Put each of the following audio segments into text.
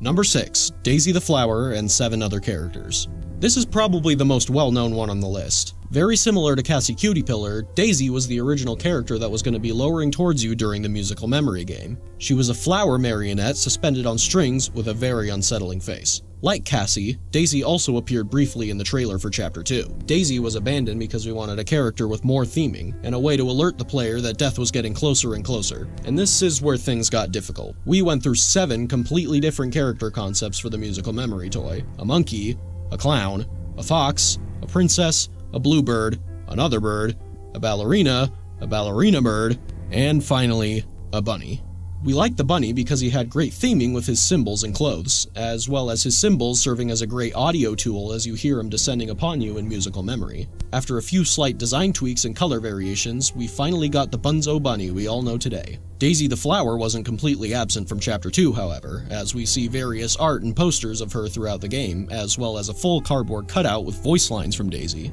Number 6. Daisy the Flower and 7 other characters. This is probably the most well-known one on the list. Very similar to Cassie Cutie Pillar, Daisy was the original character that was going to be lowering towards you during the musical memory game. She was a flower marionette suspended on strings with a very unsettling face. Like Cassie, Daisy also appeared briefly in the trailer for Chapter 2. Daisy was abandoned because we wanted a character with more theming, and a way to alert the player that death was getting closer and closer. And this is where things got difficult. We went through 7 completely different character concepts for the musical memory toy. A monkey, a clown, a fox, a princess, a bluebird, another bird, a ballerina bird, and finally, a bunny. We liked the bunny because he had great theming with his symbols and clothes, as well as his symbols serving as a great audio tool as you hear him descending upon you in musical memory. After a few slight design tweaks and color variations, we finally got the Bunzo bunny we all know today. Daisy the Flower wasn't completely absent from Chapter 2, however, as we see various art and posters of her throughout the game, as well as a full cardboard cutout with voice lines from Daisy.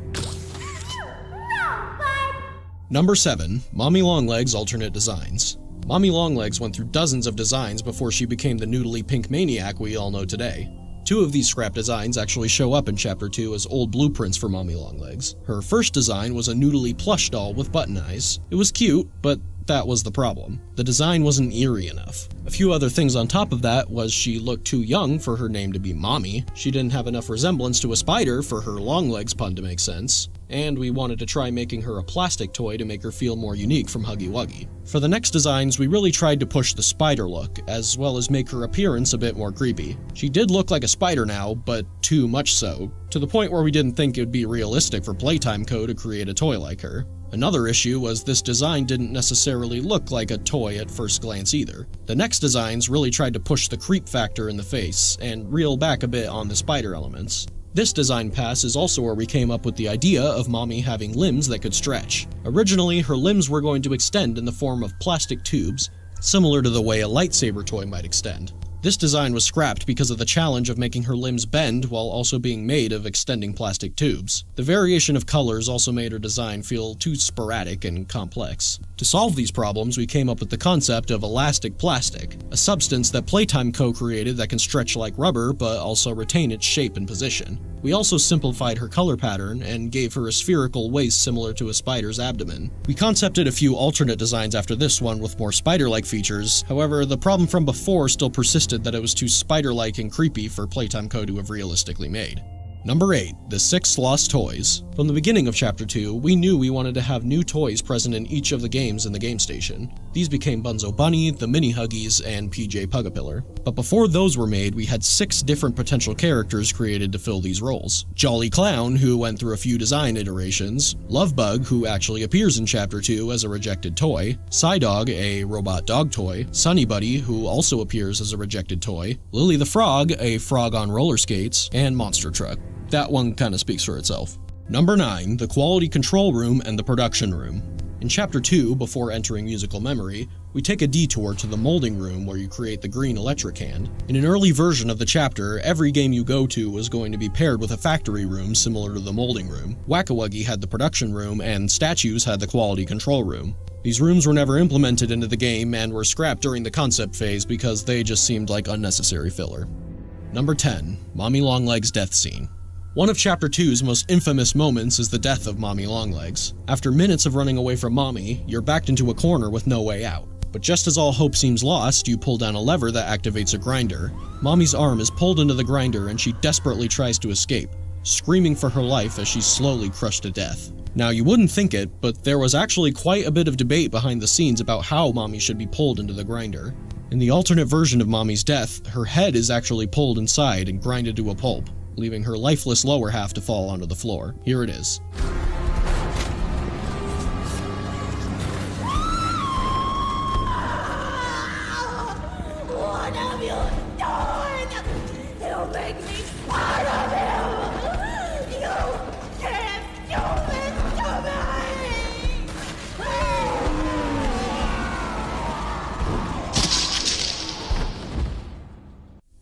Number 7. Mommy Longlegs Alternate Designs. Mommy Longlegs went through dozens of designs before she became the noodly pink maniac we all know today. 2 of these scrap designs actually show up in Chapter 2 as old blueprints for Mommy Longlegs. Her first design was a noodly plush doll with button eyes. It was cute, but that was the problem. The design wasn't eerie enough. A few other things on top of that was she looked too young for her name to be Mommy, she didn't have enough resemblance to a spider for her Longlegs pun to make sense, and we wanted to try making her a plastic toy to make her feel more unique from Huggy Wuggy. For the next designs, we really tried to push the spider look, as well as make her appearance a bit more creepy. She did look like a spider now, but too much so, to the point where we didn't think it would be realistic for Playtime Co. to create a toy like her. Another issue was this design didn't necessarily look like a toy at first glance either. The next designs really tried to push the creep factor in the face, and reel back a bit on the spider elements. This design pass is also where we came up with the idea of Mommy having limbs that could stretch. Originally, her limbs were going to extend in the form of plastic tubes, similar to the way a lightsaber toy might extend. This design was scrapped because of the challenge of making her limbs bend while also being made of extending plastic tubes. The variation of colors also made her design feel too sporadic and complex. To solve these problems, we came up with the concept of elastic plastic, a substance that Playtime co-created that can stretch like rubber but also retain its shape and position. We also simplified her color pattern and gave her a spherical waist similar to a spider's abdomen. We concepted a few alternate designs after this one with more spider-like features, however the problem from before still persisted that it was too spider-like and creepy for Playtime Co. to have realistically made. Number 8. The 6 Lost Toys. From the beginning of Chapter 2, we knew we wanted to have new toys present in each of the games in the game station. These became Bunzo Bunny, the Mini Huggies, and PJ Pugapillar. But before those were made, we had 6 different potential characters created to fill these roles. Jolly Clown, who went through a few design iterations, Lovebug, who actually appears in Chapter 2 as a rejected toy, Psydog, a robot dog toy, Sunny Buddy, who also appears as a rejected toy, Lily the Frog, a frog on roller skates, and Monster Truck. That one kinda speaks for itself. Number 9. The Quality Control Room and the Production Room. In Chapter 2, before entering musical memory, we take a detour to the molding room where you create the green electric hand. In an early version of the chapter, every game you go to was going to be paired with a factory room similar to the molding room. Whack-A-Wuggy had the production room and Statues had the quality control room. These rooms were never implemented into the game and were scrapped during the concept phase because they just seemed like unnecessary filler. Number 10. Mommy Longlegs Death Scene. One of Chapter 2's most infamous moments is the death of Mommy Longlegs. After minutes of running away from Mommy, you're backed into a corner with no way out. But just as all hope seems lost, you pull down a lever that activates a grinder. Mommy's arm is pulled into the grinder and she desperately tries to escape, screaming for her life as she's slowly crushed to death. Now you wouldn't think it, but there was actually quite a bit of debate behind the scenes about how Mommy should be pulled into the grinder. In the alternate version of Mommy's death, her head is actually pulled inside and grinded to a pulp, leaving her lifeless lower half to fall onto the floor. Here it is. What have you done? You make me part of you! You can't do this to me!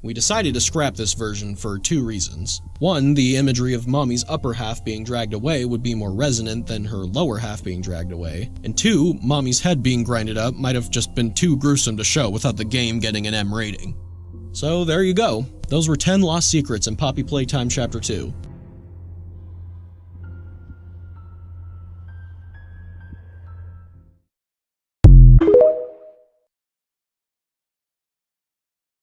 We decided to scrap this version for 2 reasons. 1, the imagery of Mommy's upper half being dragged away would be more resonant than her lower half being dragged away. And 2, Mommy's head being grinded up might have just been too gruesome to show without the game getting an M rating. So there you go. Those were 10 lost secrets in Poppy Playtime Chapter 2.